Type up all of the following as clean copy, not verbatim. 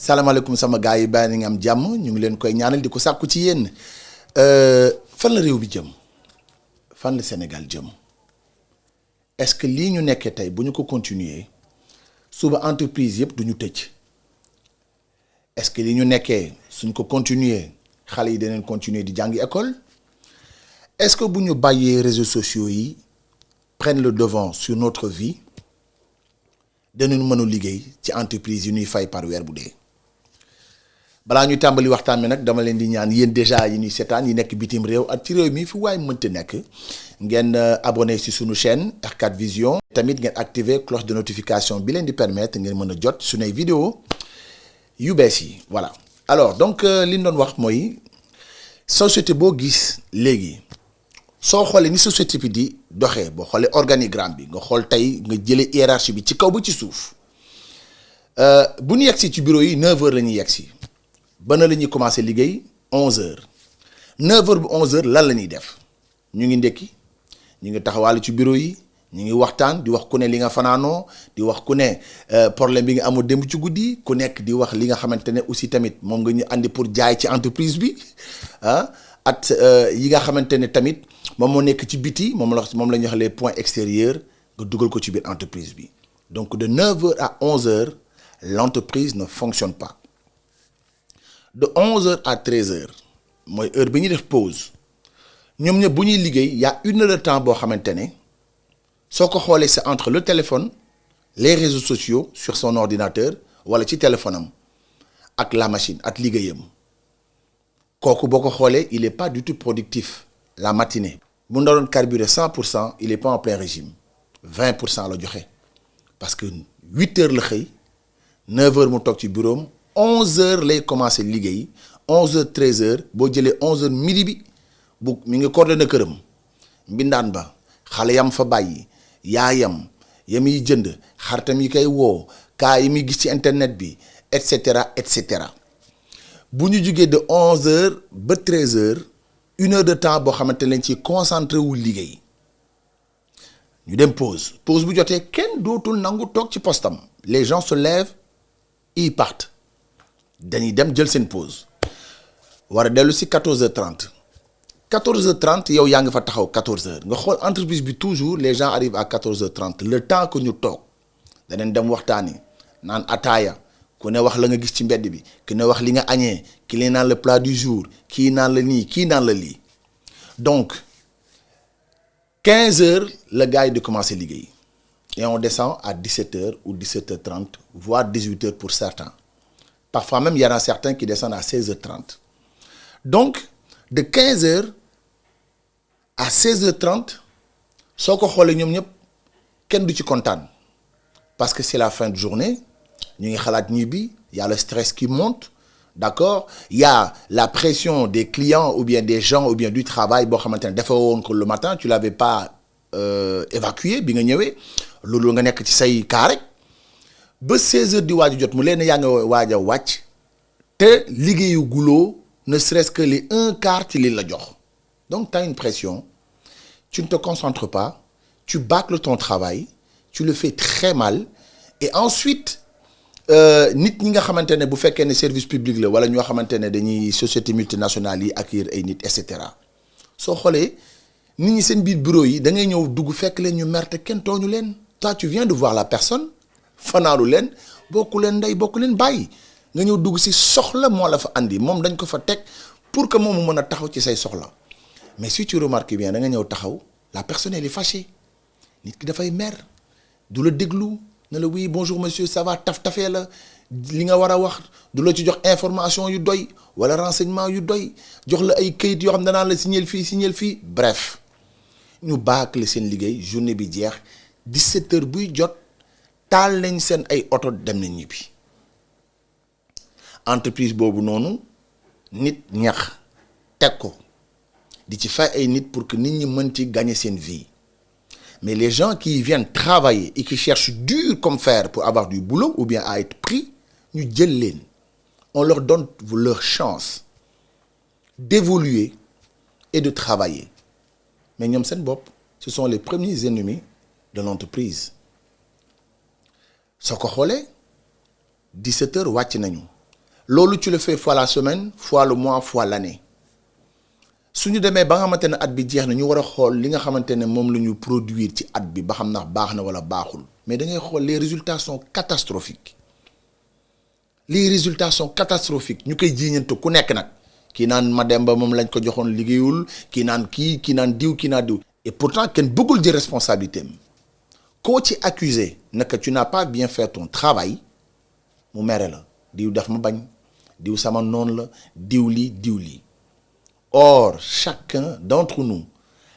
salaamaaleykum sama gars yi bàyyi nañu am jàmm ñu ngi leen koy ñaanal di ko sàkku ci yéen fan la réew bi jëm fan la Sénégal jëm est-ce que lii ñu nekkee tey bu ñu ko continuer suba entreprise yëpp du ñu tëj est-ce que lii ñu nekkee suñ ko continuer xale yi danañ continuer di jàngi école est-ce que bu ñu bàyyee réseaux sociaux yi prennent le devant sur notre vie danañ mën a liggéey ci entreprise yi ñuy fay par weer bu dee. balaa ñuy tàmbali waxtaan bi nag dama leen di ñaan yéen déjà yi ñuy seetaan yi nekk bitim réew ak ci réew mi fu waay mënta nekk ngeen abonné ci sunu chaîne R4 Vision. tamit ngeen activer cloche de notification bi leen di permettre ngeen mën a jot sunuy vidéo yu bees yi voilà. alors donc li ñu doon wax mooy société boo gis léegi soo xoolee ni société bi di doxee boo xoolee organigramme bi nga xool tey nga jëlee hiérarchie bi ci kaw ba ci suuf bu ñu yegsi ci bureau yi 9h la ñuy yegsi. bana la ñuy commencé liggéey 11h 9h bu 11h lan la ñuy def ñu ngi ndekki ñu ngi taxawaale ci bureau yi ñu ngi waxtaan di wax ku ne li nga fanaanoo di wax ku ne problème bi nga amoo démb ci guddi ku nekk di wax li nga xamante ne aussi tamit moom nga ñu andi pour jaay ci entreprise bi at yi nga xamante ne tamit moom moo nekk ci biti moom la ñuy wax les points extérieurs nga dugal ko ci biir entreprise bi donc de 9h à 11h l'entreprise ne fonctionne pas. de 11h à 13h mooy heure bi ñuy def pause ñoom ñëpp bu ñuy liggéey y a 1 heure de temps boo xamante ne soo ko xoolee c'est entre le téléphone les réseaux sociaux sur son ordinateur wala ci téléphone am ak la machine ak liggéeyam kooku boo ko xoolee il est pas du tout productif la matinée. bu doon carburé 100% il est pas en plein régime 20% la joxe parce que 8h la xëy 9h mu toog ci bureau am 11h lay commencé liggéey 11h 13h boo jëlee 11h midi bi bu mi ngi coordonné këram mbindaan ba xale yam fa bàyyi yaayam yam yi jënd xaritam yi koy woo kaa yi muy gis ci internet bi et cetera et cetera bu ñu jugee de 11h ba 13h 1 heure de temps boo xamante ne lañ ci concentré wu liggéey ñu dem pause bu jotee kenn dootul nangu toog ci postam les gens se lèvent ils partent. dañuy dem jël seen pause war a dellu si 14h30 14h30 yow yaa ngi fa taxaw 14h nga xool entreprise bi toujours les gens arrivent à 14h30 le temps que ñu toog danañ dem waxtaani naan ataaya ku ne wax la nga gis ci mbedd bi ku ne wax li nga añee ki leen naan le plat du jour kii naan la nii kii naan la lii donc 15h la gars yi di commencer liggéey et on descend à 17h ou 17h30 voire 18h pour certains. Parfois même, il y en a certains qui descendent à 16h30. Donc, de 15h à 16h30, soo ko xoolee ñoom ñëpp kenn du ci kontaan parce que c'est la fin de journée ñu ngi xalaat ñibbi il y a le stress qui monte d'accord il y a la pression des clients ou bien des gens ou bien du travail boo xamante ne dafa woon ko le matin tu l'avais pas évacué bi nga ñëwee loolu nga nekk ci say kaa rek ba 16h di waaju jot mu leen yaa nga waaj a wàcc te liggéeyu guloo ne serait-ce que les 1/4 ci li la jox donc tu as une pression tu ne te concentres pas tu bâcles ton travail tu le fais très mal et ensuite nit ñi nga xamante ne bu fekkee ne service public la wala ñoo xamante ne dañuy société multinationale yi accueillir ay nit et cetera soo xoolee nit ñi seen biir bureau yi da ngay ñëw dugg fekk leen ñu mer te kenn tooñu leen toi tu viens de voir la personne fanaalu leen bokku leen ndey bokku leen bàyyi nga ñëw dugg ci soxla moo la fa andi moom dañ ko fa teg pour que moom mu mën a taxaw ci say soxla mais si tu remarques bien da nga ñëw taxaw la personne elle est fâchée nit ki dafay mer du la déglu ne la oui bonjour monsieur ça va taf-tafee la li nga war a wax du la ci jox information yu doy wala renseignement yu doy jox la ay kayit yoo xam ne naan la signal fii bref ñu bâcler seen liggéey journée bi jeex 17h buy jot. taal nañ seen ay oto dem nañ ñibbi entreprise boobu noonu nit ñax teg ko di ci fay ay nit pour que nit ñi mën ci gagner seen vie mais les gens qui viennent travailler et qui cherchent dur comme fer pour avoir du boulot ou bien à être pris ñu jël leen on leur donne leur chance d'évoluer et de travailler mais ñoom seen bopp ce sont les premiers ennemis de l'entreprise soo ko xoolee 17h wàcc nañu loolu tu le fais fois la semaine fois le mois fois l'année su ñu demee ba nga xamante ne at bi jeex na ñu war a xool li nga xamante ne moom la ñu produire ci at bi ba xam ndax baax na wala baaxul mais da ngay xool les résultats sont catastrophiques les résultats sont catastrophiques ñu koy jiiñante ku nekk nag kii naan Mademba moom lañ ko joxoon liggéeyul kii naan diw kii naan diw et pourtant kenn bëggul jël responsabilité am koo ci accusé naka tu n'as pas bien fait ton travail mu mere la diw daf ma bañ diw sama noonu la diw lii or chacun d'entre nous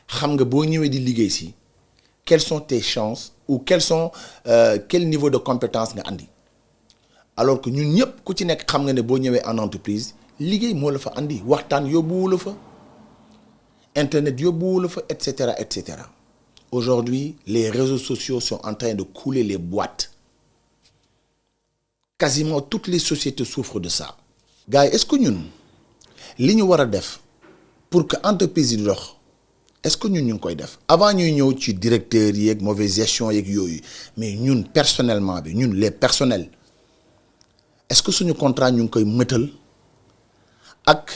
xam nga boo ñëwee di liggéey si quelles sont tes chances ou quel niveau de compétence nga andi alors que ñun ñëpp ku ci nekk xam nga ne boo ñëwee en entreprise liggéey moo la fa andi waxtaan yóbbuwu la fa internet yóbbuwu la fa et cetera et cetera. Aujourd'hui les réseaux sociaux sont en train de couler les boîtes quasiment toutes les sociétés souffrent de ça. Gars yi est-ce que ñun li ñu war a def pour que entreprise yi di dox est-ce que ñun ñu ngi koy def avant ñuy ñëw ci directeur yeeg mauvaise gestion yeeg yooyu mais ñun personnellement bi ñun les personnels est-ce que suñu contrat ñu ngi koy mëtal ak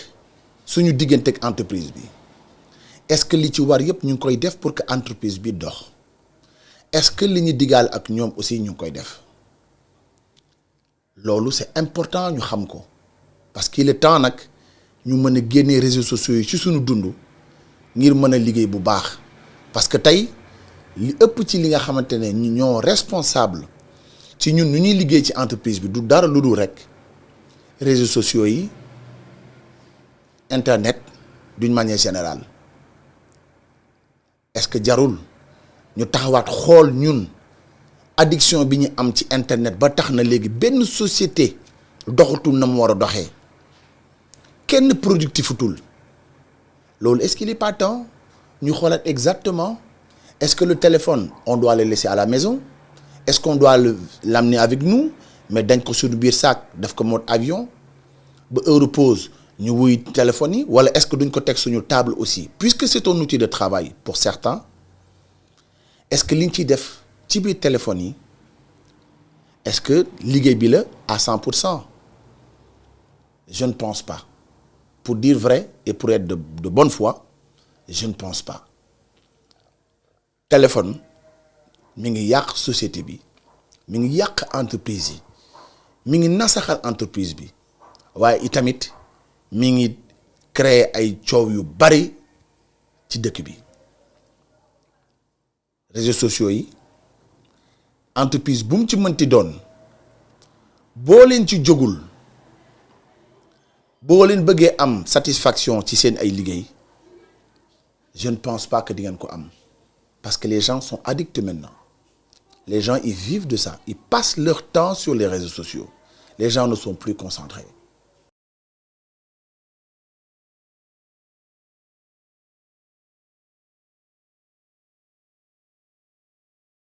suñu diggante ak entreprise bi est-ce que li ci war yëpp ñu ngi koy def pour que entreprise bi dox est-ce que li ñu digaal ak ñoom aussi ñu ngi koy def loolu c'est important ñu xam ko parce qu'il est temps nag ñu mën a génnee réseaux sociaux yi ci suñu dund ngir mën a liggéey bu baax parce que tey li ëpp ci li nga xamante ne ñu ñoo responsable ci ñun nu ñuy liggéey ci entreprise bi du dara lu dul rek réseaux sociaux yi internet d'une manière générale est-ce que jarul ñu taxawaat xool ñun addiction bi ñu am ci internet ba tax na léegi benn société doxatul na mu war a doxee kenn productifutul loolu est-ce qu'il est pas temps ñu xoolaat exactement est-ce que le téléphone on doit le laisser à la maison est-ce qu'on doit l'amener avec nous mais dañ ko suñu biir sac def ko mode avion ba heure pause ñu wuy téléphone yi wala est-ce que duñ ko teg suñu table aussi puisque c'est un outil de travail pour certains est-ce que liñ ciy def ci biir téléphone yi est-ce que liggéey bi la à 100%? Je ne pense pas. Pour dire vrai et pour être de bonne foi, je ne pense pas. Téléphone mi ngi yàq société bi mi ngi yàq entreprise yi mi ngi nasaxal entreprise bi waaye itamit mi ngi créer ay coow yu bari ci dëkk bi réseaux sociaux yi entreprise bu mu ci mënti doon boo leen ci jógul boo leen bëggee am satisfaction ci seen ay liggéey je ne pense pas que di ngeen ko am parce que les gens sont addicts maintenant les gens ils vivent de ça ils passent leur temps sur les réseaux sociaux les gens ne sont plus concentrés